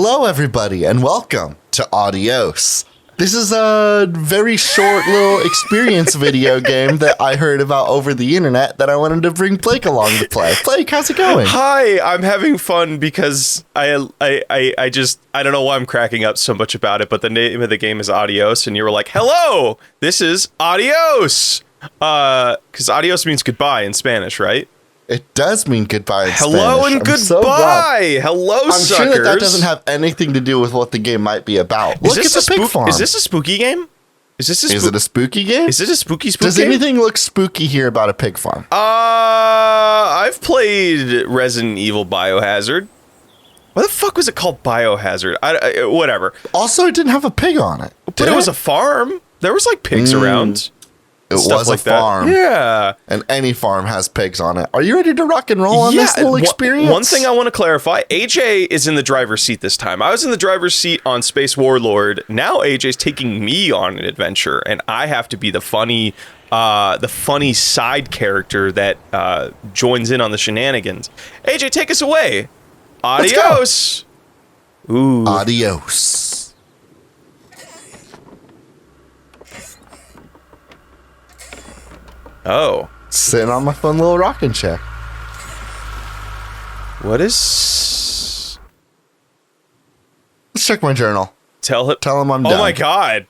Hello, everybody, and welcome to Adios. This is a very short little experience video game that I heard about over the internet that I wanted to bring Blake along to play. Blake, how's it going? Hi, I'm having fun because I don't know why I'm cracking up so much about it, but the name of the game is Adios, and you were like, hello, this is Adios. Because adios means goodbye in Spanish, right? It does mean goodbye in Hello Spanish. and goodbye. Hello, I'm suckers. sure that doesn't have anything to do with what the game might be about. Look at the pig farm. Is this a spooky game? Is it a spooky game? Is it a spooky game? Does anything look spooky here about a pig farm? I've played Resident Evil Biohazard. Why the fuck was it called Biohazard? Whatever. Also, it didn't have a pig on it. But it was a farm. There was like pigs around. It was like a farm. Yeah. And any farm has pigs on it. Are you ready to rock and roll on this little experience? One thing I want to clarify, AJ is in the driver's seat this time. I was in the driver's seat on Space Warlord. Now AJ's taking me on an adventure, and I have to be the funny side character that joins in on the shenanigans. AJ, take us away. Adios. Ooh. Adios. Oh. Sitting on my fun little rocking chair. What is... Let's check my journal. Tell him I'm done. Oh my god.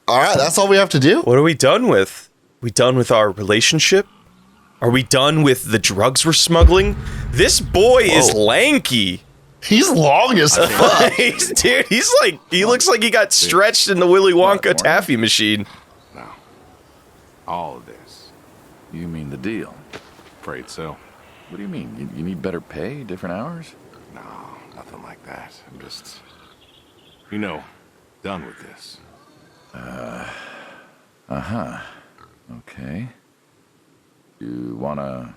Alright, that's all we have to do? What are we done with? We done with our relationship? Are we done with the drugs we're smuggling? This boy is lanky. He's long as fuck. Dude, he looks like he got stretched in the Willy Wonka taffy machine. All of this. You mean the deal? Afraid so. What do you mean? You need better pay, different hours? No, nothing like that. I'm just, done with this. Okay. You wanna...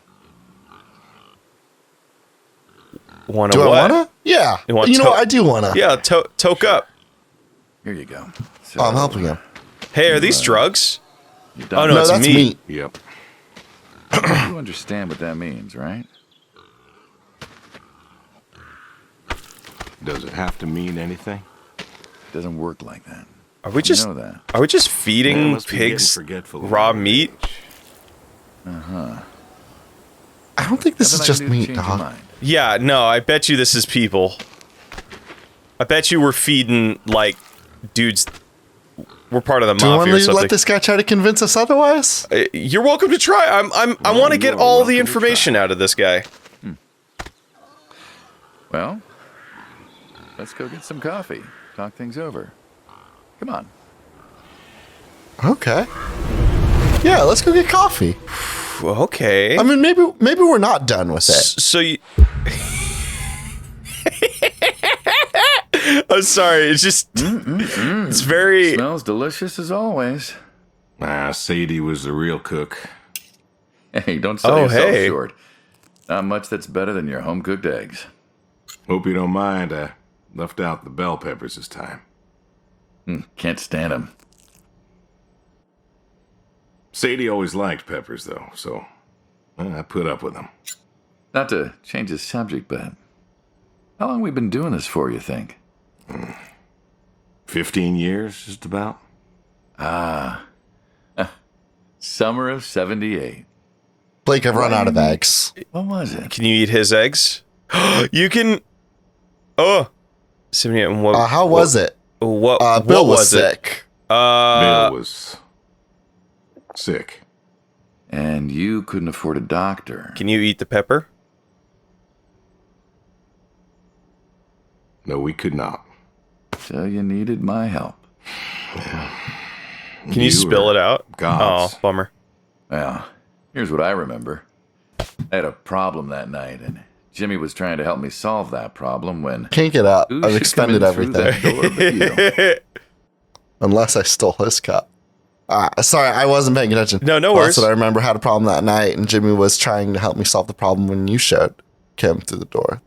Wanna what? Do I wanna? Yeah. You know what? I do wanna. Yeah, toke up. Here you go. So, I'm helping him. Hey, are these drugs? Oh, no, it's that's meat. Yep. You understand what that means, right? Does it have to mean anything? It doesn't work like that. Are we just know that. Are we just feeding pigs raw meat? Uh-huh. I don't think this is just meat, dog. Yeah, no, I bet you this is people. I bet you we're feeding, like, dudes. We're part of the mafia or something. Do you want to let this guy try to convince us otherwise? You're welcome to try. I want to get all the information out of this guy. Well, let's go get some coffee. Talk things over. Come on. Okay. Yeah, let's go get coffee. Okay. I mean, maybe we're not done with it. So you... I'm sorry, it's just... It's very... Smells delicious as always. Sadie was the real cook. Hey, don't sell yourself short. Not much that's better than your home-cooked eggs. Hope you don't mind, I left out the bell peppers this time. Can't stand them. Sadie always liked peppers, though, so I put up with them. Not to change the subject, but how long we been doing this for, you think? 15 years, just about. Summer of 78. Blake, I've run out of eggs. What was it? Can you eat his eggs? You can... Oh! 78, how was it? Bill was sick. Bill was... sick. And you couldn't afford a doctor. Can you eat the pepper? No, we could not. So you needed my help. Can you spill it out? Gods. Oh, bummer. Well, here's what I remember. I had a problem that night, and Jimmy was trying to help me solve that problem when... Can't get up. I've expended everything. Unless I stole his cup. Sorry, I wasn't paying attention. No worries. That's what I remember. Had a problem that night, and Jimmy was trying to help me solve the problem when you showed Kim through the door.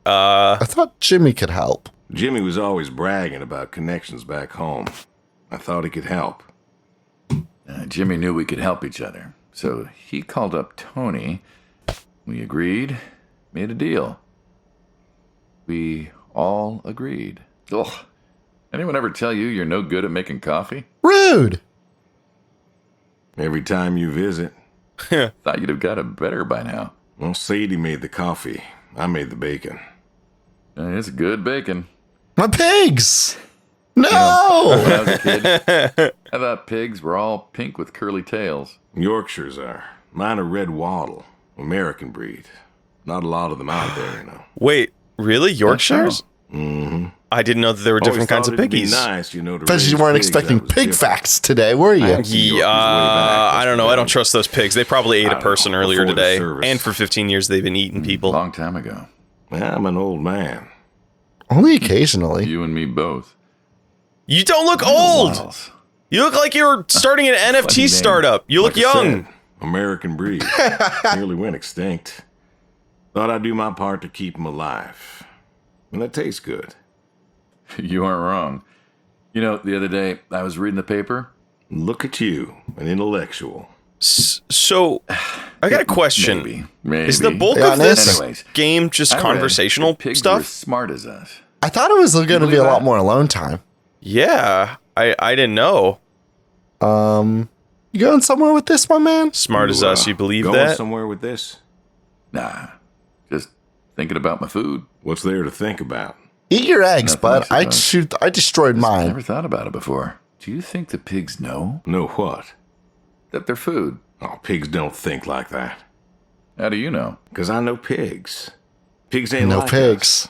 I thought Jimmy could help. Jimmy was always bragging about connections back home. I thought he could help. Jimmy knew we could help each other, so he called up Tony. We agreed, made a deal. We all agreed. Ugh. Anyone ever tell you you're no good at making coffee? Rude. Every time you visit. Thought you'd have got it better by now. Well, Sadie made the coffee. I made the bacon. It's good bacon. My pigs. No. When I was a kid, I thought pigs were all pink with curly tails. Yorkshires are. Mine are red wattle. American breed. Not a lot of them out there, you know. Wait, really? Yorkshires? Mm-hmm. I didn't know that there were different kinds of piggies. Nice, you know, to Bet raise you weren't pigs, expecting that was pig different. facts today, were you? I don't know. I don't trust those pigs. They probably ate a person earlier before the today. service. And for 15 years, they've been eating people. Long time ago. I'm an old man. Only occasionally. You and me both. You don't look old. Waddles. You look like you're starting an NFT name. startup. You look Like I young. said, American breed. Nearly went extinct. Thought I'd do my part to keep them alive. And that tastes good. You aren't wrong. You know, the other day, I was reading the paper. Look at you, an intellectual. So, I got a question. Maybe. Is the bulk Yeah, of this anyways, game just I read conversational that pigs were as stuff? smart as us. I thought it was going to be believe a lot that? more alone time. Yeah, I didn't know. You going somewhere with this, my man? Smart as us, you believe going that? somewhere with this? Nah, just thinking about my food. What's there to think about? Eat your eggs, Nothing, bud. I suppose. I destroyed mine. Never thought about it before. Do you think the pigs know Know what? that they're food? Oh, pigs don't think like that. How do you know? Because I know pigs. Pigs ain't No like pigs. us.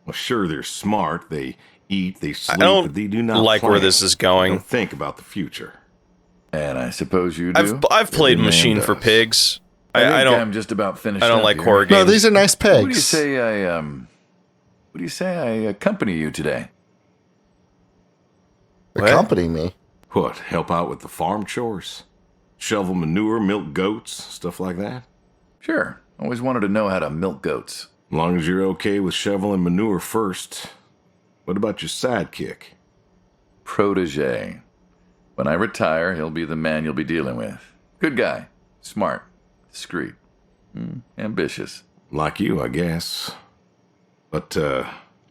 Well, sure, they're smart. They eat, they sleep, don't but they do not like where plan. this is They going. don't think about the future. And I suppose you do. I've played Every man Machine for does. Pigs. I I think don't I'm just about finished. I don't up like here. horror games. No, these are nice pigs. What do you say What do you say I accompany you today? What? Accompany me. What, help out with the farm chores? Shovel manure, milk goats, stuff like that? Sure. Always wanted to know how to milk goats. As long as you're okay with shoveling manure first. What about your sidekick? Protege. When I retire, he'll be the man you'll be dealing with. Good guy. Smart. Discreet. Ambitious. Like you, I guess. But,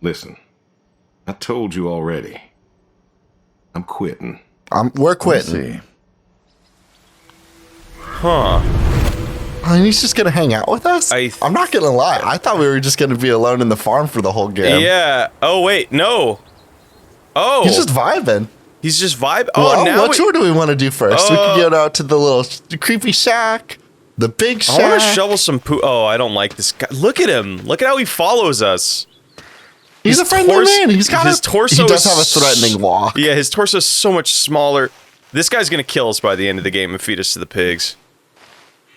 listen. I told you already. I'm quitting. We're Let's quitting. see. Huh. Oh, and he's just gonna hang out with us? I'm not gonna lie. I thought we were just gonna be alone in the farm for the whole game. Yeah. Oh wait, no. Oh, He's just vibing. vibe. Well, Oh, now what tour do we want to do first? We could go out to the little creepy shack, the big I want to shack. shovel some poo. Oh, I don't like this guy. Look at him. Look at how he follows us. He's a his friendly torso- man. He's got his torso He does is have a threatening walk. Yeah, his torso is so much smaller. This guy's gonna kill us by the end of the game and feed us to the pigs.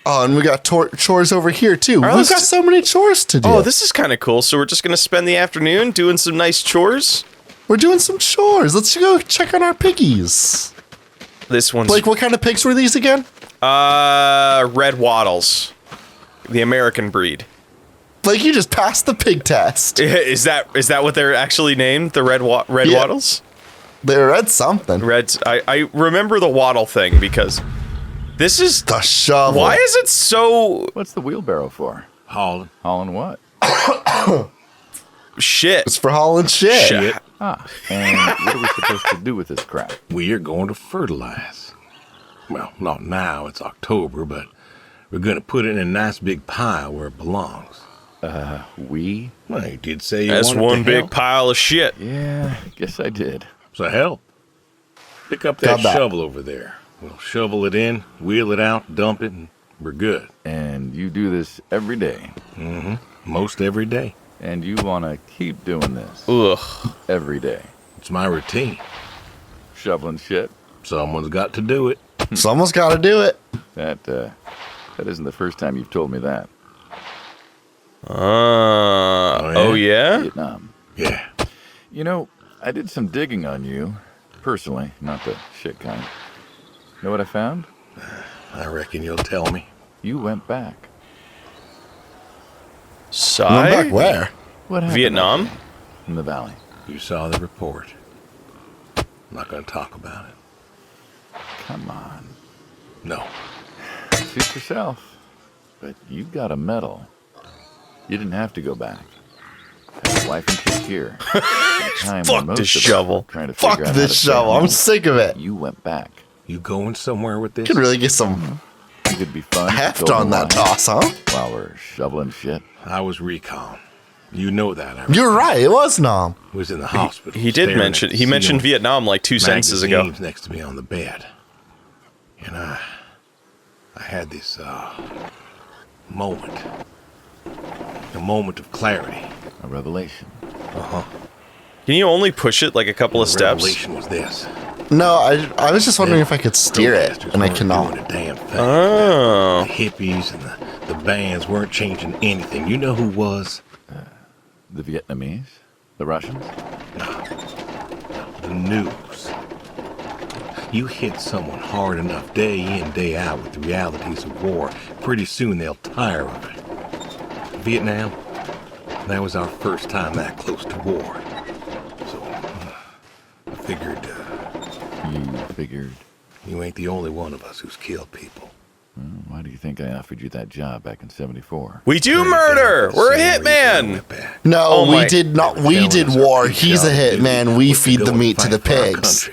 Oh, and we got chores over here too. right, We've let's got so many chores to do. Oh, this is kind of cool. So we're just gonna spend the afternoon doing some nice chores. We're doing some chores. Let's go check on our piggies. This one's Blake, what kind of pigs were these again? red wattles, the American breed. Blake, you just passed the pig test. Is that what they're actually named? The red Yeah. wattles? They read something. Reds. I remember the wattle thing because this is The shovel. why is it so What's the wheelbarrow for? Hauling. Hauling what? shit? It's for hauling shit. Shit. Ah. And what are we supposed to do with this crap? We are going to fertilize. Well, not now, it's October, but we're going to put it in a nice big pile where it belongs. We? Well, you did say you That's wanted one to big help. pile of shit. Yeah, guess I did. So help. Pick up Got that that. shovel over there. We'll shovel it in, wheel it out, dump it, and we're good. And you do this every day. Most every day. And you want to keep doing this Ugh. every day. It's my routine. Shoveling shit. Someone's got to do it. Someone's got to do it. That isn't the first time you've told me that. Oh yeah. Vietnam. Yeah. You know, I did some digging on you. Personally, not the shit kind. Know what I found? I reckon you'll tell me. You went back. Went Sigh. back where? What happened Vietnam? out there in the valley? You saw the report. I'm not going to talk about it. Come on. No. Suit yourself. But you got a medal. You didn't have to go back. Have a wife and kids here. Fuck this shovel. Fuck this shovel. I'm sick of it. You went back. You going somewhere with this? Could really get some It could be fun. heft on that toss, huh? While we're shoveling shit. I was recon. You know that. I You're right. It was Nom. was in the hospital. He did staring mention. at He mentioned sealed Vietnam like 2 sentences ago. magazines next to me on the bed, and I had this moment, a moment of clarity. A revelation. Can you only push it like a couple of The steps? revelation was this: No, I was just wondering if I could steer it, protesters and I weren't cannot. doing a damn thing. Oh. The hippies and the bands weren't changing anything. You know who was? The Vietnamese? The Russians? The news. You hit someone hard enough day in, day out with the realities of war, pretty soon they'll tire of it. Vietnam, that was our first time that close to war. So, I figured You figured. you ain't the only one of us who's killed people. Why do you think I offered you that job back in '74? We do murder. We're a hitman. No, Oh we my- did not. We did war. He's a hitman. We feed the meat to the pigs.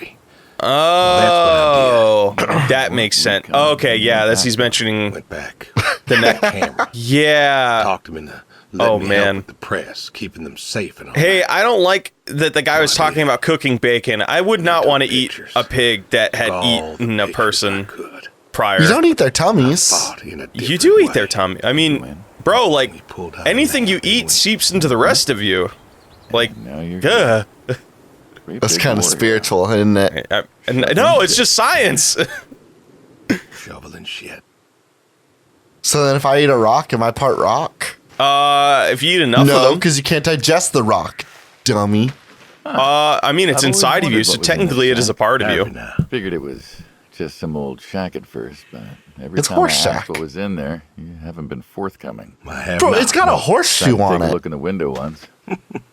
Oh, that makes sense. Okay, yeah, that's he's mentioning Went back. the neck. Camera. Yeah. Talked him into Oh, letting me help man. with the press, keeping them safe and all. Hey, I don't like that the guy was talking about cooking bacon. I would not want to eat a pig that had All the eaten a pictures I person could. prior. You don't eat their tummies. Fought in a You different do eat way. their tummy. I mean, bro, like pulled out anything you a knife and eat went- seeps into the rest of you. Like, Now you're ugh. That's kind of spiritual, isn't it? No, it's just science. shoveling shit. So then, if I eat a rock, am I part rock? If you eat enough No, of them, because you can't digest the rock, dummy. I mean, it's I've always inside of you, wondered so what was in technically this it is a part of Happy you. now. Figured it was just some old shack at first, but every It's time horse I asked shack. what was in there, you haven't been forthcoming. I have Bro, not. it's got a horseshoe Tried to on take a it. look in the window once.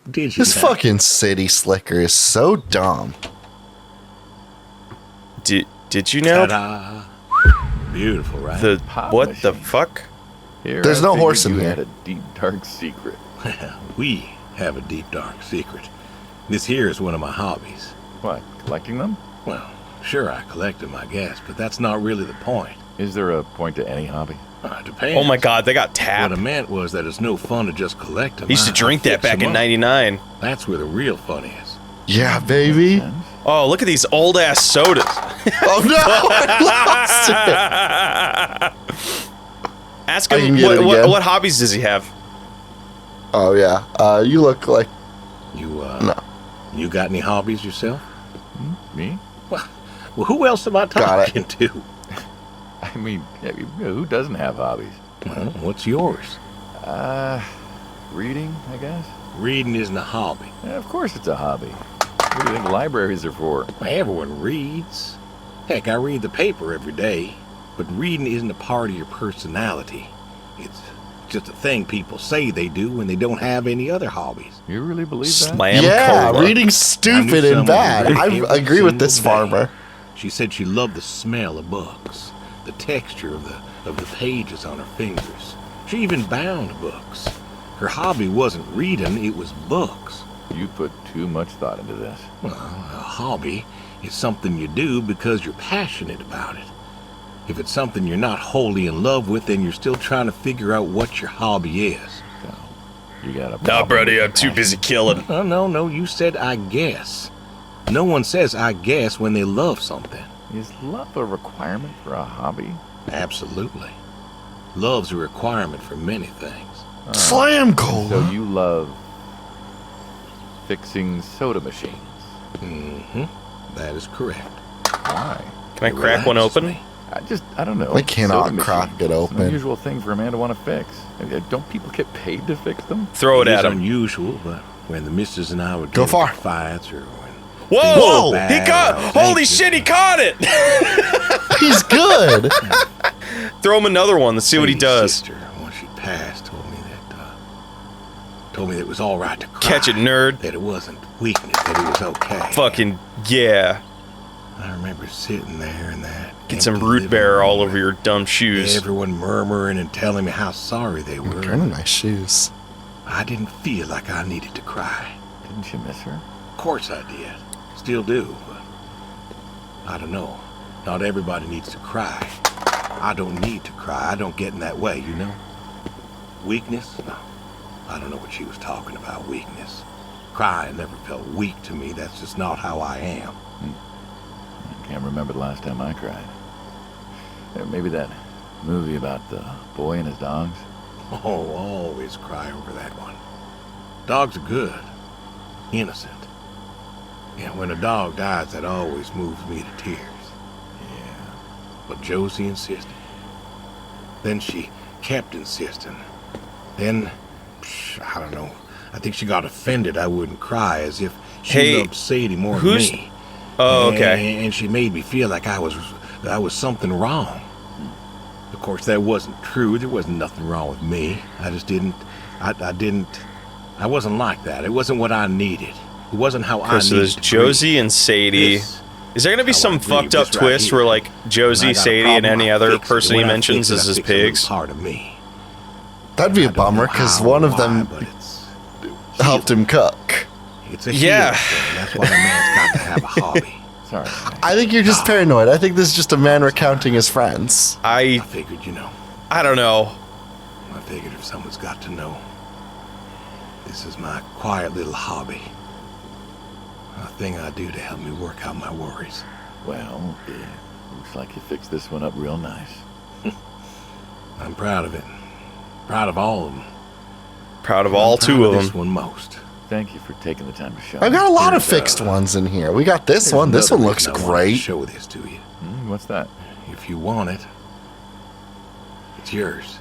Did you This now? fucking city slicker is so dumb. Did you know Ta-da. Beautiful, right? the Pop what machine. the fuck? Here, There's I no figured horse in you here. had a deep, dark secret. We have a deep, dark secret. This here is one of my hobbies. What, collecting them? Well, sure, I collect them, I guess, but that's not really the point. Is there a point to any hobby? It depends. Oh my god, they got What tapped. I meant was that it's no fun to just collect them. I used to drink that back in '99. That's where the real fun is. Yeah, baby. Sense? Oh, look at these old ass sodas. Oh no, I lost it. Ask I him can get it what, again. what hobbies does he have? Oh yeah, you look like You, no. you got any hobbies yourself? Me? Well, who else am I Got talking to? I mean, who doesn't have hobbies? Well, what's yours? Reading, I guess? Reading isn't a hobby. Yeah, of course it's a hobby. What do you think libraries are for? Everyone reads. Heck, I read the paper every day. But reading isn't a part of your personality. It's just a thing people say they do when they don't have any other hobbies. You really believe that? Slam Yeah, cola. reading's stupid and bad. I agree with this farmer. She said she loved the smell of books, the texture of the pages on her fingers. She even bound books. Her hobby wasn't reading, it was books. You put too much thought into this. Well, a hobby is something you do because you're passionate about it. If it's something you're not wholly in love with, then you're still trying to figure out what your hobby is. So, you got a Nah, buddy, I'm too busy killing. Oh, no, you said I guess. No one says I guess when they love something. Is love a requirement for a hobby? Absolutely. Love's a requirement for many things. Slam So cola. you love fixing soda machines. Mm-hmm. That is correct. Why? Can I It crack one relaxes open? me. I don't know. I cannot Soda crack machines. it It's an open. unusual thing for a man to want to fix. Don't people get paid to fix them? Throw it It is at him. unusual, but when the missus and I would Go get far. into fights or when Whoa! Whoa! He caught! Holy shit! He caught it! He's good. Throw him another one. Let's see what he Lady's does. Sister, when she passed, told me that it was all right to cry. Catch it, nerd. That it wasn't weakness. That it was okay. Fucking yeah. I remember sitting there in that. Get some empty root living beer all room over your dumb shoes. Everyone murmuring and telling me how sorry they were. Kind of nice shoes. I didn't feel like I needed to cry. Didn't you miss her? Of course I did. Still do, but I don't know. Not everybody needs to cry. I don't need to cry. I don't get in that way, you know? Weakness? No. I don't know what she was talking about, weakness. Crying never felt weak to me. That's just not how I am. I can't remember the last time I cried. Maybe that movie about the boy and his dogs. Oh, always cry over that one. Dogs are good. Innocent. Yeah, when a dog dies, that always moves me to tears. Yeah. But Josie insisted. Then she kept insisting. Then, I don't know. I think she got offended I wouldn't cry, as if she loved Sadie more than me. Oh, okay. And she made me feel like I was something wrong. Of course, that wasn't true. There wasn't nothing wrong with me. I just didn't. I wasn't like that. It wasn't what I needed. It wasn't how I needed so there's to Josie grieve. and Sadie. Is there gonna be some fucked up twist where like When I Josie, got a Sadie, and problem, any I other fix it. person When he I mentions fix is it, I his fix a little pigs? part of me. That'd be I a don't know bummer because how one or of them why, but it's helped him cook. It's a Yeah. healing thing. That's why a man's got to have a hobby. Sorry. man. I think you're just paranoid. I think this is just a man recounting his friends. I I figured, I don't know. I figured if someone's got to know, this is my quiet little hobby. A thing I do to help me work out my worries. Well, looks like you fixed this one up real nice. I'm proud of it. Proud of all of them. Proud of all two of This them. one most. Thank you for taking the time to show I've me. got a lot of There's, fixed ones in here. We got this There's one. This another one looks reason I wanted to great. show this to you. What's that? If you want it, it's yours.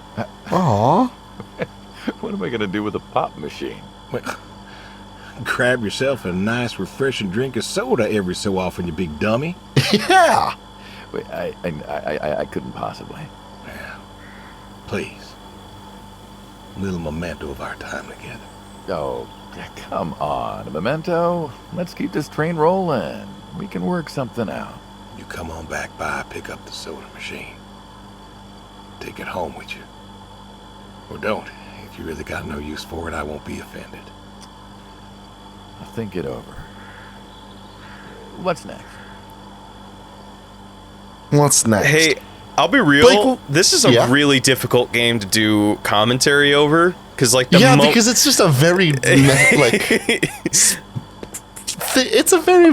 Aw. What am I going to do with a pop machine? Well, grab yourself a nice, refreshing drink of soda every so often, you big dummy. Yeah. Wait, I couldn't possibly. Please. A little memento of our time together. Oh, come on. A memento? Let's keep this train rolling. We can work something out. You come on back by, pick up the soda machine. Take it home with you. Or don't. If you really got no use for it, I won't be offended. I'll think it over. What's next? What's next? Hey, I'll be real. Blake, this is a yeah? really difficult game to do commentary over because like the because it's just a very it's a very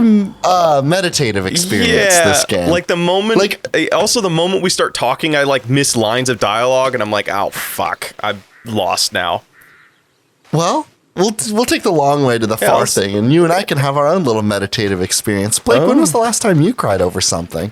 meditative experience. This game, like the moment, Like- also the moment we start talking, I like miss lines of dialogue, and I'm like, oh fuck, I'm lost now. well, we'll take the long way to the far let's- thing, and you and I can have our own little meditative experience. Blake, when was the last time you cried over something?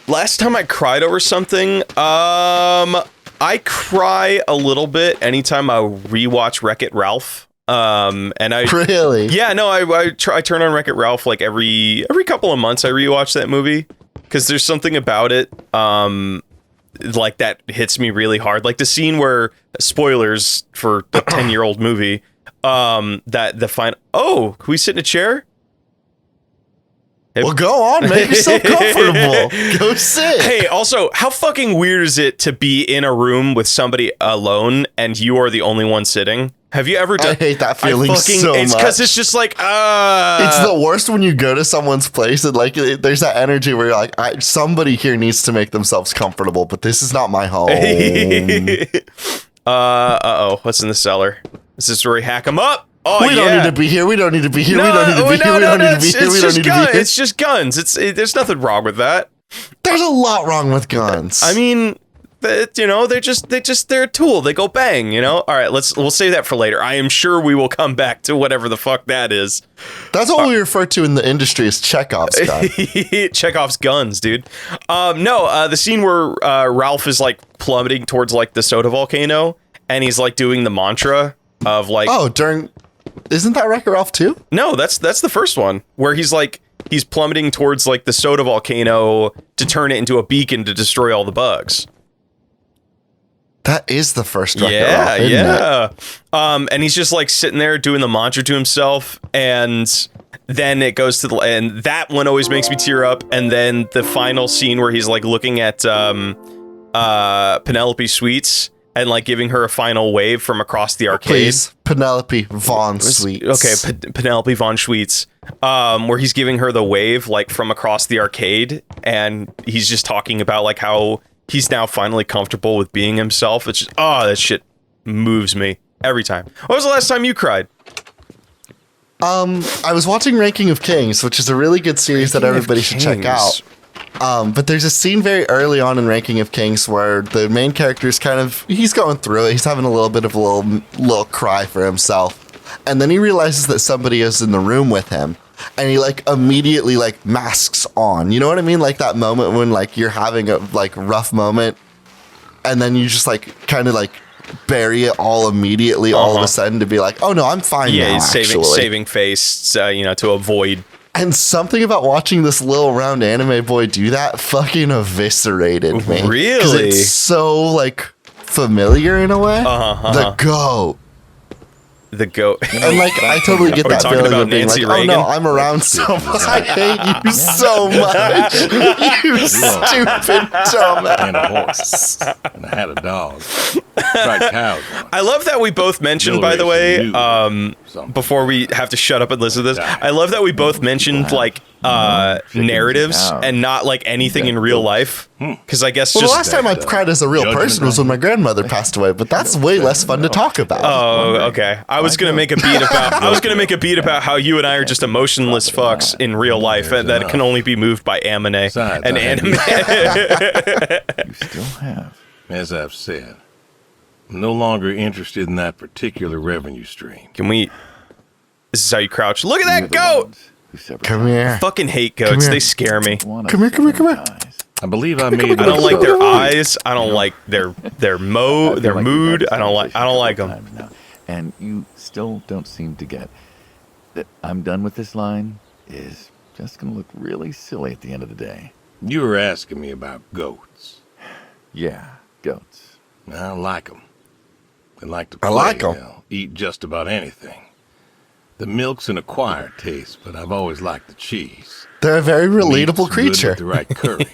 Last time I cried over something, I cry a little bit anytime I rewatch Wreck-It Ralph. And I Really? yeah, no, I turn on Wreck-It Ralph like every couple of months. I rewatch that movie because there's something about it, like that hits me really hard. Like the scene where, spoilers for a 10-year-old movie, that the final. Oh, can we sit in a chair? Well, go on, make yourself comfortable. Go sit. Hey, also, how fucking weird is it to be in a room with somebody alone and you are the only one sitting? Have you ever done? I hate that feeling so It's much. because it's just like, It's the worst when you go to someone's place and like there's that energy where you're like, somebody here needs to make themselves comfortable, but this is not my home. uh-oh, what's in the cellar? Is this where we hack them up? Oh, We don't need to be here. We don't need to be here. We don't need to be here. We don't need to be here. We don't need to be here. It's just guns. There's nothing wrong with that. There's a lot wrong with guns. I mean, they're a tool. They go bang, All right, we'll save that for later. I am sure we will come back to whatever the fuck that is. that's what we refer to in the industry as Chekhov's gun. Chekhov's guns, dude. The scene where Ralph is like plummeting towards like the soda volcano, and he's like doing the mantra of like, Isn't that Wreck-It Ralph 2? no, that's the first one where he's plummeting towards like the soda volcano to turn it into a beacon to destroy all the bugs. That is the first Wreck-It Ralph, isn't it? And he's just like sitting there doing the mantra to himself, and then it goes to and that one always makes me tear up. And then the final scene where he's like looking at Penelope Sweets, and like giving her a final wave from across the arcade. Please, Penelope Von Sweets. Okay, Penelope Von Schweetz, where he's giving her the wave like from across the arcade, and he's just talking about like how he's now finally comfortable with being himself. It's just, that shit moves me every time. When was the last time you cried? I was watching Ranking of Kings, which is a really good series that everybody should check out. But there's a scene very early on in Ranking of Kings where the main character is he's going through it. He's having a little bit of a little cry for himself. And then he realizes that somebody is in the room with him. And he like immediately like masks on. You know what I mean? Like that moment when like you're having a like rough moment and then you just like kind of like bury it all immediately all of a sudden to be like, oh no, I'm fine now, he's saving face, to avoid. And something about watching this little round anime boy do that fucking eviscerated me. Really? 'Cause it's so like familiar in a way. The goat. The goat. And like I totally get that feeling of being Nancy like, Reagan? oh no, I'm around so much. I hate you so much. You stupid dumbass. And a horse. And I had a dog. Tried cows. I love that we both mentioned, by the way, before we have to shut up and listen to this, I love that we both mentioned like narratives and not like anything in real life. Because I guess the last time I cried as a real person was when my grandmother passed away, but that's way less fun to talk about. Oh, okay. I was gonna make a beat about how you and I are just emotionless fucks in real life, and that it can only be moved by anime and anime. You still have. As I've said, I'm no longer interested in that particular revenue stream. Can we? This is how you crouch. Look at that goat! Come here. I fucking hate goats. They scare me. Come here. I believe I made. I don't like their eyes. I don't like their mood. I don't like them. And you still don't seem to get that I'm done with this line is just going to look really silly at the end of the day. You were asking me about goats. Yeah, goats. I like them. They like to play. I like 'em. They'll eat just about anything. The milk's an acquired taste, but I've always liked the cheese. They're a very relatable Meat's good creature. with the right curry.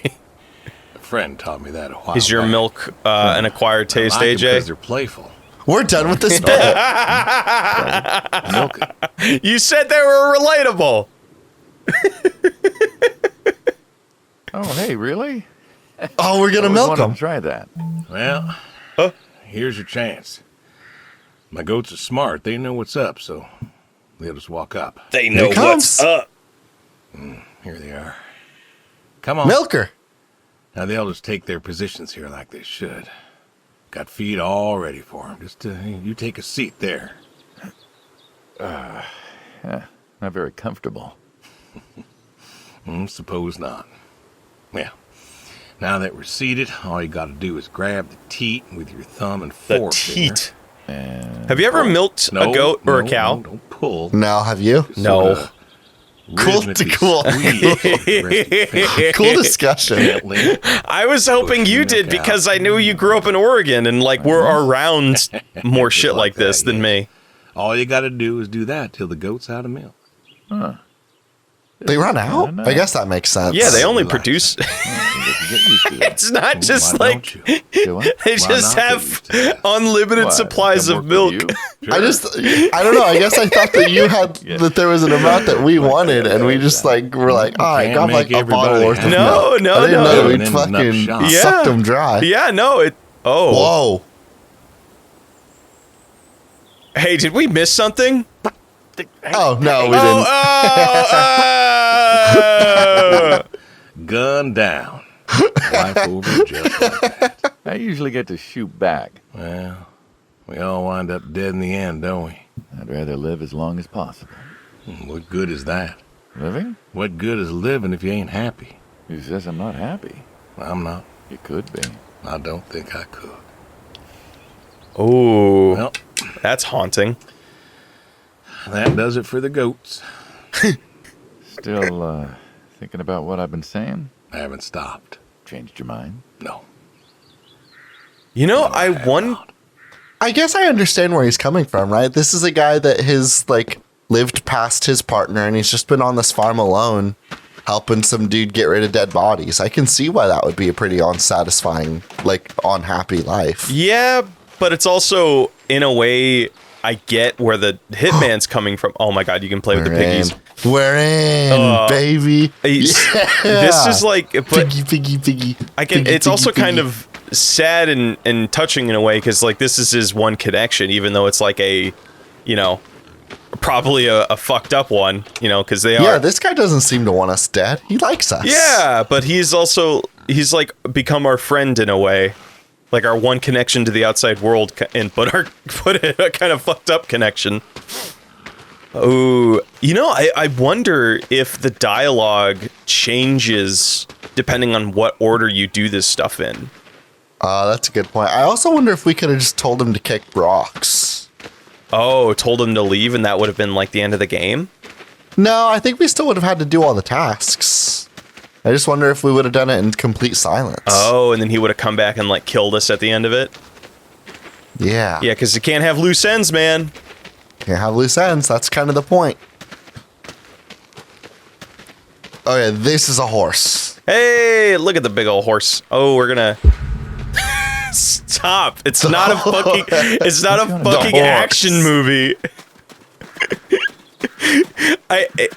A friend taught me that a while Is your back. milk an acquired taste, I like 'em 'cause AJ? they're playful. We're done with this bit. Milk it. You said they were relatable. Oh, hey, really? Oh, we're gonna I milk wanted them. to try that. Well, here's your chance. My goats are smart. They know what's up, so they'll just walk up. They know what's up. Here they are. Come on. Milker. Now they'll just take their positions here like they should. Got feed all ready for them. Just you take a seat there. Not very comfortable. Suppose not. Well, now that we're seated, all you got to do is grab the teat with your thumb and The forefinger. teat. And Have you ever milked a goat or a cow? No, don't pull. No, have you? No. Sorta Cool rhythmically to cool. squeeze off the rest of your finger. Cool discussion. Gently. I was hoping you did because I knew you grew up in Oregon and like we're around more Just shit like that, this than yeah. me. All you got to do is do that till the goat's out of milk. They run out? no. I guess that makes sense. Yeah, they only Relax. produce. get used to it. It's not just Why like don't you? Do I? they Why just not have get used to that? unlimited What? supplies Come of work with milk. you? I don't know. I guess I thought that you had that there was an amount that we wanted, and we just like were like, oh, I Can't got like make a bottle everybody worth of happy. milk. No, I didn't know that no. we'd And then enough fucking shots. Yeah. sucked them dry. Yeah, no, it. Oh, Whoa. hey, did we miss something? Oh no, we Oh, didn't. Gun down. Life over just like that. I usually get to shoot back. Well, we all wind up dead in the end, don't we? I'd rather live as long as possible. What good is that? Living? What good is living if you ain't happy? Who says I'm not happy? I'm not. You could be. I don't think I could. oh, Well, that's haunting. that does it for the goats. Still thinking about what I've been saying? I haven't stopped. Changed your mind? No. You know, I have not. I guess I understand where he's coming from, right? This is a guy that has like lived past his partner, and he's just been on this farm alone, helping some dude get rid of dead bodies. I can see why that would be a pretty unsatisfying, like unhappy life. Yeah, but it's also, in a way, I get where the Hitman's coming from. Oh my god, you can play with the piggies. We're in, baby. This is like, but piggy. I get. It's also kind of sad and touching in a way, because like this is his one connection, even though it's like a, you know, probably a fucked up one, you know, because they are. Yeah, this guy doesn't seem to want us dead. He likes us. Yeah, but he's like become our friend in a way, like our one connection to the outside world, but a kind of fucked up connection. Oh, you know, I wonder if the dialogue changes depending on what order you do this stuff in. That's a good point. I also wonder if we could have just told him to kick rocks. Oh, told him to leave, and that would have been like the end of the game? No, I think we still would have had to do all the tasks. I just wonder if we would have done it in complete silence. Oh, and then he would have come back and like killed us at the end of it? Yeah. Yeah, because you can't have loose ends, man. Can't have loose ends. That's kind of the point. Oh yeah, this is a horse. Hey, look at the big old horse. Oh, we're gonna stop. It's not a fucking. It's not a fucking action movie.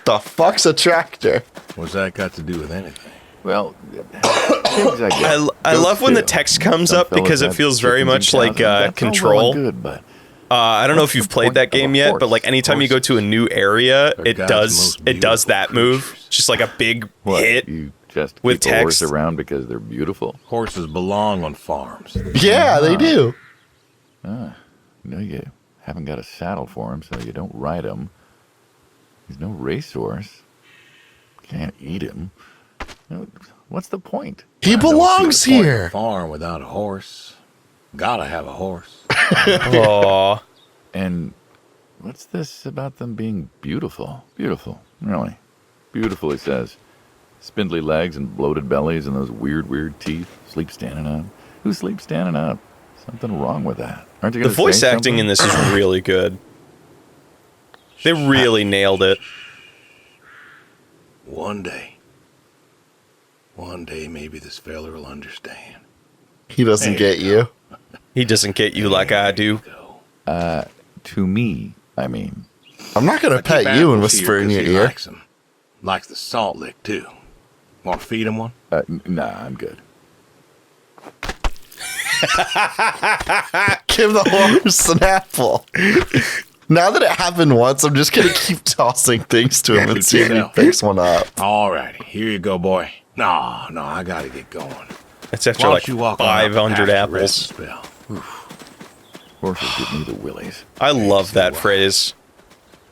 The fuck's a tractor? What's that got to do with anything? Well, pigs, I guess. I love when the Goats, text too. comes Some up because it fellas feels have very chickens and much cows, like and that's all well Control. and good, but I don't know if you've played that game yet, but like anytime you go Horses to a new area, are it God's does most that beautiful move. creatures. Just like a big what? hit. You just with keep a horse text. around because they're beautiful? Horses belong on farms. Yeah, they do. No, you haven't got a saddle for him, so you don't ride him. He's no racehorse. Can't eat him. What's the point? He I don't belongs see the point of a here. farm without a horse. Gotta have a horse. Aw. And what's this about them being beautiful? Beautiful, really. Beautiful, he says. Spindly legs and bloated bellies and those weird teeth. Sleep standing up. Who sleeps standing up? Something wrong with that. Aren't you The gonna voice say acting something? in this is really good. They really nailed it. One day maybe this feller will understand. He doesn't get you. He doesn't get you like I do. Go. To me, I mean. I'm not gonna I keep pet you and apples here whisper in 'cause your he ear. Likes 'em. Likes the salt lick too. Want to feed him one? Nah, I'm good. Give the horse an apple. Now that it happened once, I'm just gonna keep tossing things to him and see if he picks one up. Alrighty, here you go, boy. No, I gotta get going. It's after Why like don't you walk on up 500 past the rest apples. spell? Horses give me the willies. I love that phrase.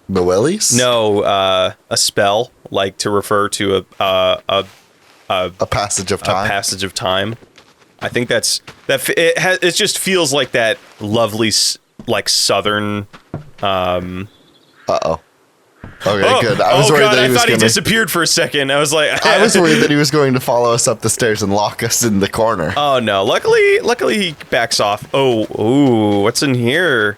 The willies? No, a spell, like to refer to a A passage of time. passage of time. I think it just feels like that lovely like southern. Uh-oh. Okay, good. I was worried God, that he I was thought he gonna... disappeared for a second. I was like, I was worried that he was going to follow us up the stairs and lock us in the corner. Oh no! Luckily he backs off. Oh, ooh, what's in here?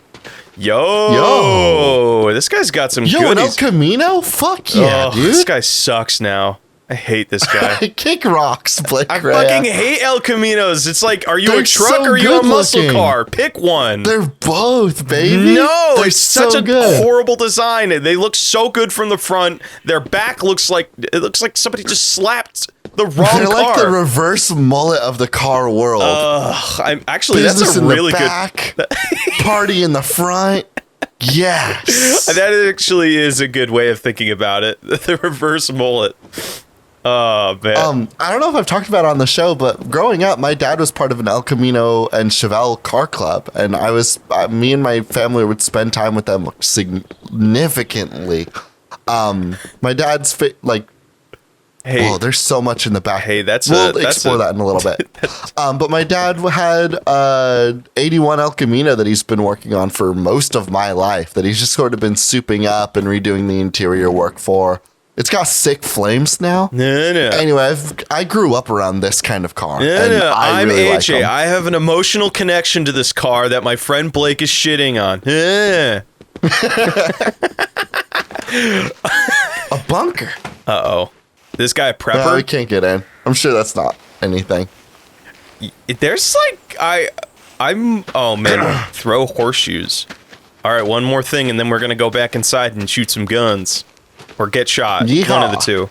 Yo, this guy's got some Yo, an El goodies. Camino? Fuck yeah, Oh, dude. this guy sucks now. I hate this guy. Kick rocks, Blake. I Rea. fucking hate El Caminos. It's like, are you They're a truck so or are you a good muscle looking. car? Pick one. They're both, baby. No, They're it's such so a good. horrible design. They look so good from the front. Their back looks like somebody just slapped the wrong They're car. like the reverse mullet of the car world. I'm actually Business that's a in really the good. back, party in the front. Yes. That actually is a good way of thinking about it. The reverse mullet. Oh man. I don't know if I've talked about it on the show, but growing up, my dad was part of an El Camino and Chevelle car club, and me and my family would spend time with them significantly. My dad's Hey, oh, there's so much in the back. Hey, we'll explore that in a little bit. But my dad had 81 El Camino that he's been working on for most of my life, that he's just sort of been souping up and redoing the interior work for. It's got sick flames now. no. Anyway, I grew up around this kind of car. No, and no, I I'm really AJ. Like 'em. I have an emotional connection to this car that my friend Blake is shitting on. Eh. A bunker. Uh-oh. This guy a No, we prepper? can't get in. I'm sure that's not anything. There's like Oh, man. Throw horseshoes. All right, one more thing, and then we're going to go back inside and shoot some guns. Or get shot. Yeehaw. One of the two.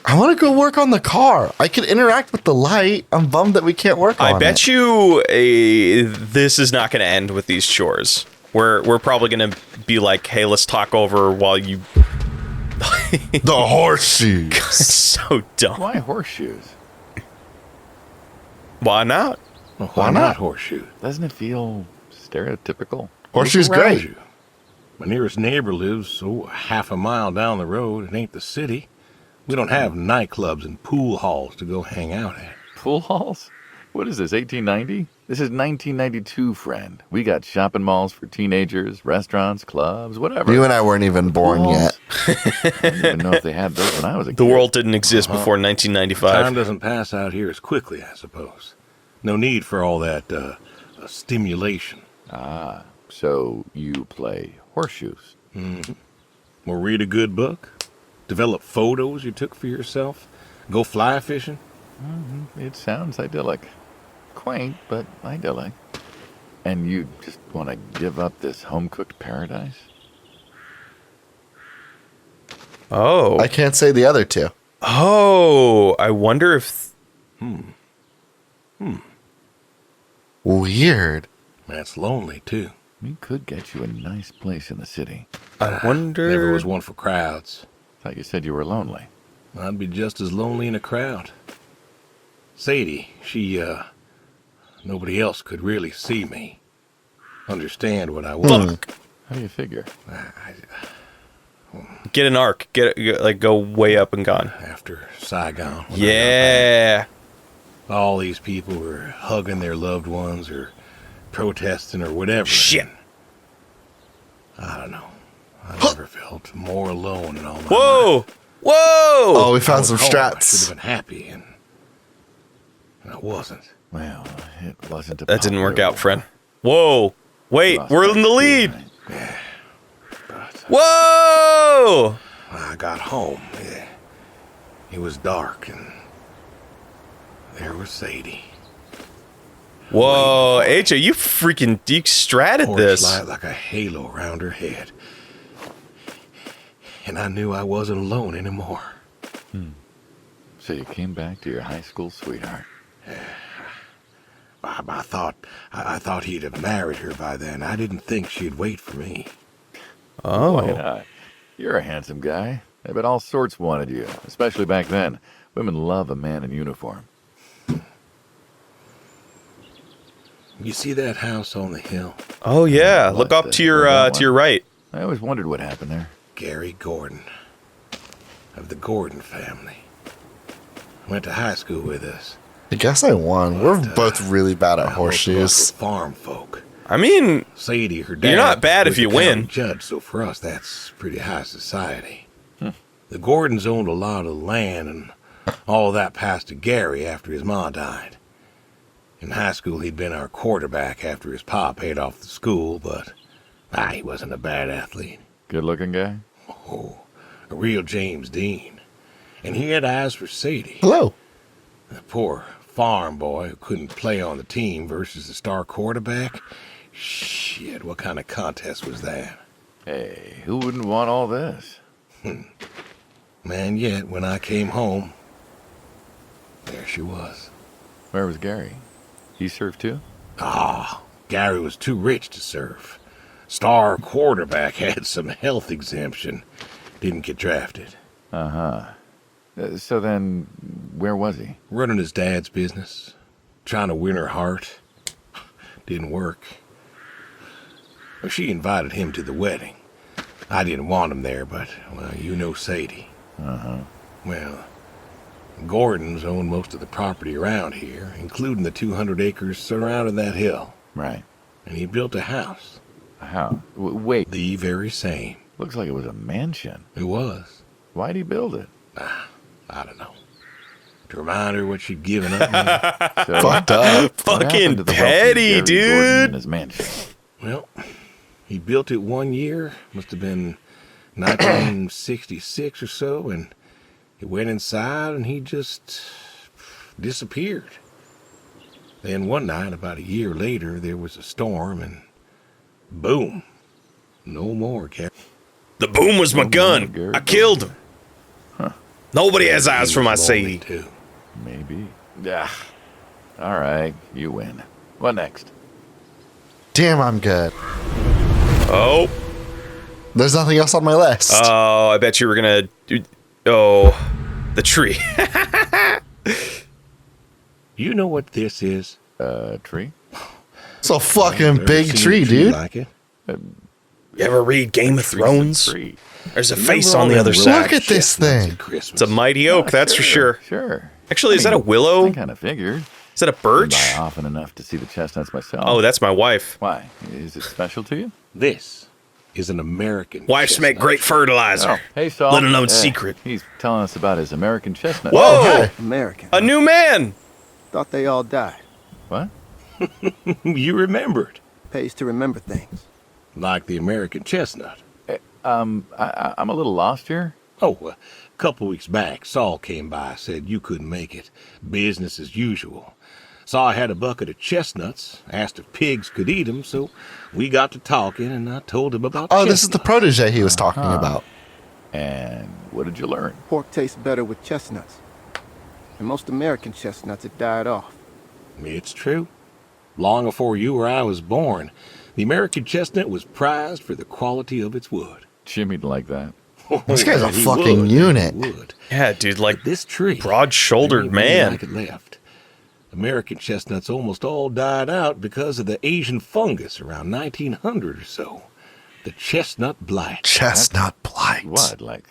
I want to go work on the car. I could interact with the light. I'm bummed that we can't work on it. I bet you this is not going to end with these chores. We're probably going to be like, hey, let's talk over while you... The horseshoes. So dumb. Why horseshoes? Why not? Well, Why why not? not horseshoe? Doesn't it feel stereotypical? Horseshoes Look around great. you. My nearest neighbor lives, half a mile down the road. It ain't the city. We don't have nightclubs and pool halls to go hang out at. Pool halls? What is this, 1890? This is 1992, friend. We got shopping malls for teenagers, restaurants, clubs, whatever. You and I weren't even born Pool yet. halls? I didn't even know if they had those when I was a kid. The world didn't exist before 1995. Time doesn't pass out here as quickly, I suppose. No need for all that stimulation. So you play horseshoes. Or read a good book. Develop photos you took for yourself. Go fly fishing. It sounds idyllic. Quaint, but idyllic. And you just want to give up this home-cooked paradise? Oh. I can't say the other two. Oh, I wonder if... Weird. That's lonely, too. We could get you a nice place in the city. I wonder... Never was one for crowds. Thought you said you were lonely. I'd be just as lonely in a crowd. Sadie, nobody else could really see me. Understand what I want. How do you figure? Get an arc. Like, go way up and gone. After Saigon. Yeah. All these people were hugging their loved ones or protesting or whatever. Shit. I don't know. I never felt more alone in all my Whoa. life. Whoa. Oh, we I found was some home. I should strats. have been happy, and I wasn't. Well, it wasn't a That didn't work popular out, friend. Whoa. Wait, lost we're that in the too, lead. right? But Whoa. I got home. It was dark, and there was Sadie. Whoa. AJ, you freaking deek-stratted Torch this. light like a halo around her head. And I knew I wasn't alone anymore. So you came back to your high school sweetheart. I thought he'd have married her by then. I didn't think she'd wait for me. Why Oh. not? You're a handsome guy. I bet all sorts wanted you, especially back then. Women love a man in uniform. You see that house on the hill? Oh, yeah. What, Look up the- to your that to your right. I always wondered what happened there. Gary Gordon, of the Gordon family. Went to high school with us. I guess I won. We're both really bad at Now, both of us were horseshoes. farm folk. I mean, Sadie, her dad. You're not bad was if you the county win. Judge, so for us, that's pretty high society. The Gordons owned a lot of land, and all that passed to Gary after his ma died. In high school, he'd been our quarterback after his pa paid off the school, but he wasn't a bad athlete. Good-looking guy? Oh, a real James Dean. And he had eyes for Sadie. Hello. The poor farm boy who couldn't play on the team versus the star quarterback. Shit, what kind of contest was that? Hey, who wouldn't want all this? Man, yet when I came home, there she was. Where was Gary? He served too? Gary was too rich to serve. Star quarterback had some health exemption. Didn't get drafted. So then, where was he? Running his dad's business. Trying to win her heart. Didn't work. Well, she invited him to the wedding. I didn't want him there, but, well, you know Sadie. Well, Gordons own most of the property around here, including the 200 acres surrounding that hill. Right. And he built a house. How? Wait, The very same. looks like it was a mansion. It was. Why'd he build it? I don't know. To remind her what she'd given up me. So, Fucked up. what happened Fucking to the wealthy petty, Gary Gordon dude. in his mansion? Well, he built it one year. Must have been 1966 or so, and he went inside and he just disappeared. Then one night, about a year later, there was a storm and boom. No more, Captain. The boom was my Oh, gun. Gary. I killed him. Nobody has eyes for my Lonely, seed. too. Maybe. Yeah. All right, you win. What next? Damn, I'm good. Oh. There's nothing else on my list. Oh, I bet you were gonna do... Oh, the tree. You know what this is? Tree? It's a fucking Ever big seen a tree, dude. like it? You ever read Game of Thrones? Tree. There's a Remember face all on the them other rock side. Look at this chestnuts thing. at Christmas? It's a mighty oak, that's for sure. Sure. Actually, is that a willow? I kind of figured. Is that a Been birch? by often enough to see the chestnuts myself. Oh, that's my wife. Why? Is it special to you? This is an American Wives chestnut. make great fertilizer. Oh, hey, Saul. Little known secret. He's telling us about his American chestnut. Whoa! hey. American. A new man! Thought they all died. What? You remembered. Pays to remember things. Like the American chestnut. I'm a little lost here. Oh, a couple weeks back, Saul came by, said you couldn't make it. Business as usual. Saw I had a bucket of chestnuts, asked if pigs could eat them, so we got to talking, and I told him about Oh, this is the chestnuts. protege he was talking about. And what did you learn? Pork tastes better with chestnuts. And most American chestnuts have died off. It's true. Long before you or I was born, the American chestnut was prized for the quality of its wood. Jimmy'd like that. This guy's a He fucking would, unit. he would. Yeah, dude, like But this tree, broad-shouldered there ain't many man. like it left. American chestnuts almost all died out because of the Asian fungus around 1900 or so. The chestnut blight. Chestnut blight. What? Like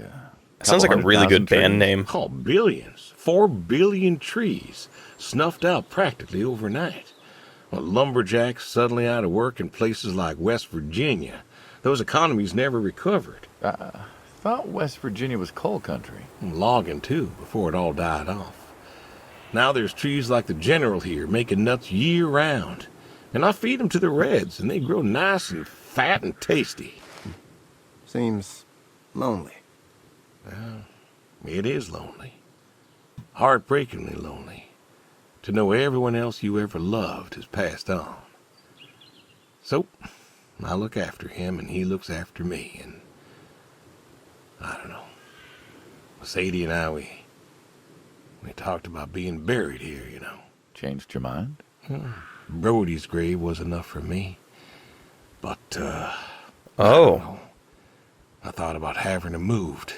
Sounds like a really good 100,000 band trees? name. Oh, billions. 4 billion trees snuffed out practically overnight. Well, lumberjacks suddenly out of work in places like West Virginia. Those economies never recovered. Thought West Virginia was coal country. And logging, too, before it all died off. Now there's trees like the General here making nuts year-round. And I feed them to the reds, and they grow nice and fat and tasty. Seems lonely. It is lonely. Heartbreakingly lonely. To know everyone else you ever loved has passed on. So, I look after him and he looks after me, and I don't know. Sadie and I, we talked about being buried here, you know. Changed your mind? Brody's grave was enough for me. But, Oh. I thought about having him moved.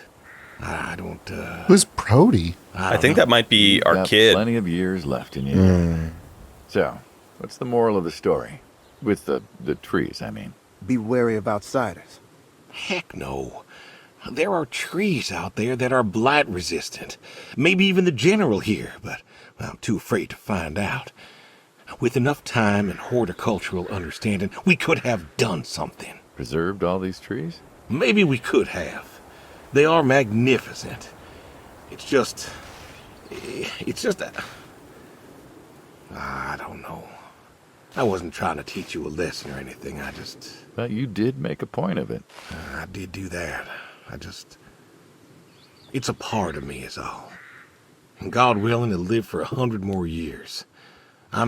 I don't, Who's Brody? I think that might be our Got kid. Plenty of years left in you. So, what's the moral of the story? With the trees, I mean. Be wary of outsiders. Heck no. There are trees out there that are blight resistant. Maybe even the General here, but I'm too afraid to find out. With enough time and horticultural understanding, we could have done something. Preserved all these trees? Maybe we could have. They are magnificent. It's just that... I don't know. I wasn't trying to teach you a lesson or anything. But you did make a point of it. I did do that. It's a part of me is all. And God willing to live for 100 more years. I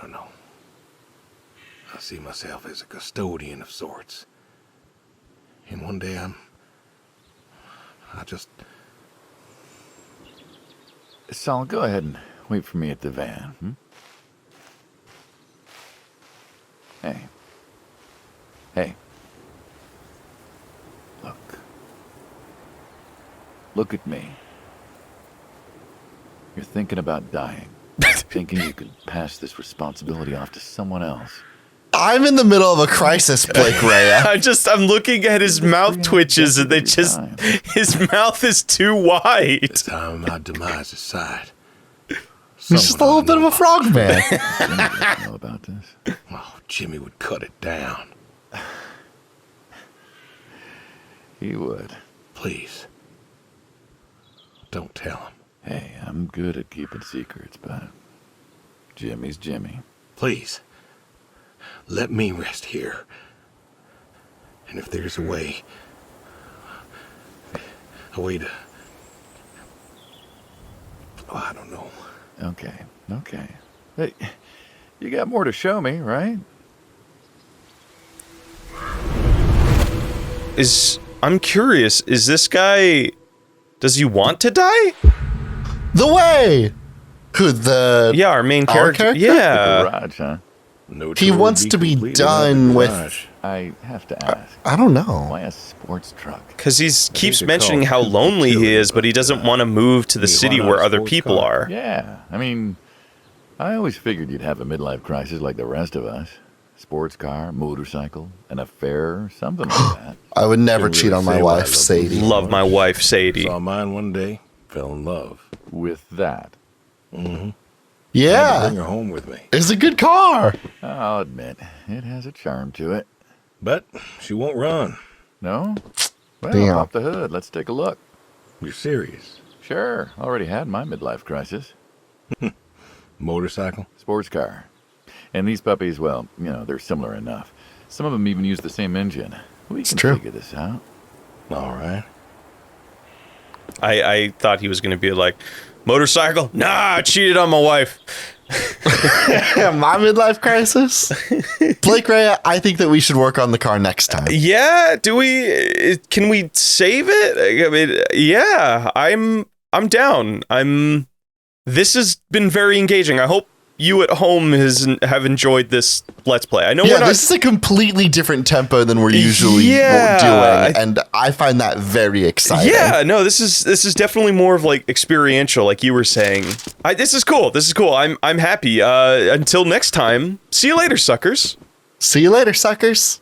don't know. I see myself as a custodian of sorts. And one day Saul, go ahead and wait for me at the van. Hey. Hey. Look at me. You're thinking about dying. Thinking you could pass this responsibility off to someone else. I'm in the middle of a crisis, Blake Rea. I'm looking at his mouth twitches and his mouth is too wide. the time of my demise aside. He's just a little bit of a frog man. Jimmy doesn't know about this. Oh, Jimmy would cut it down. He would. Please. Don't tell him. Hey, I'm good at keeping secrets, but Jimmy's Jimmy. Please. Let me rest here. And if there's a way to... Oh, I don't know. Okay. Hey, you got more to show me, right? I'm curious, is this guy, does he want to die? The way. Who, the... Yeah, our main Our character. character? Yeah. The garage, huh? No He chore wants would to be completed done without the with- garage. I have to ask. I don't know. Why a sports truck? Because he keeps they mentioning call how it lonely he utility, is, but he but, doesn't want to move to the I mean, city why not where a other sports people car? are. Yeah, I mean, I always figured you'd have a midlife crisis like the rest of us. Sports car, motorcycle, an affair, something like that. I would never Couldn't cheat really on my say what I wife, love Sadie. movies. Love my wife, Sadie. Saw mine one day, fell in love. With that, Had to bring Yeah. her home with me. It's a good car. I'll admit, it has a charm to it. But she won't run. No? Well, Damn. pop the hood. Let's take a look. You're serious. Sure, already had my midlife crisis. Motorcycle? Sports car. And these puppies, well, you know, they're similar enough. Some of them even use the same engine. We can true. figure this out. All right. I thought he was going to be like, motorcycle? Nah, I cheated on my wife. My midlife crisis. Blake Ray, I think that we should work on the car next time. Yeah, can we save it? I mean, yeah, I'm down. This has been very engaging. I hope you at home have enjoyed this Let's Play. I know Yeah, we're not... this is a completely different tempo than we're usually Yeah. doing, and I find that very exciting. Yeah, no, this is definitely more of like experiential, like you were saying. This is cool. I'm happy. Until next time, see you later, suckers. See you later, suckers.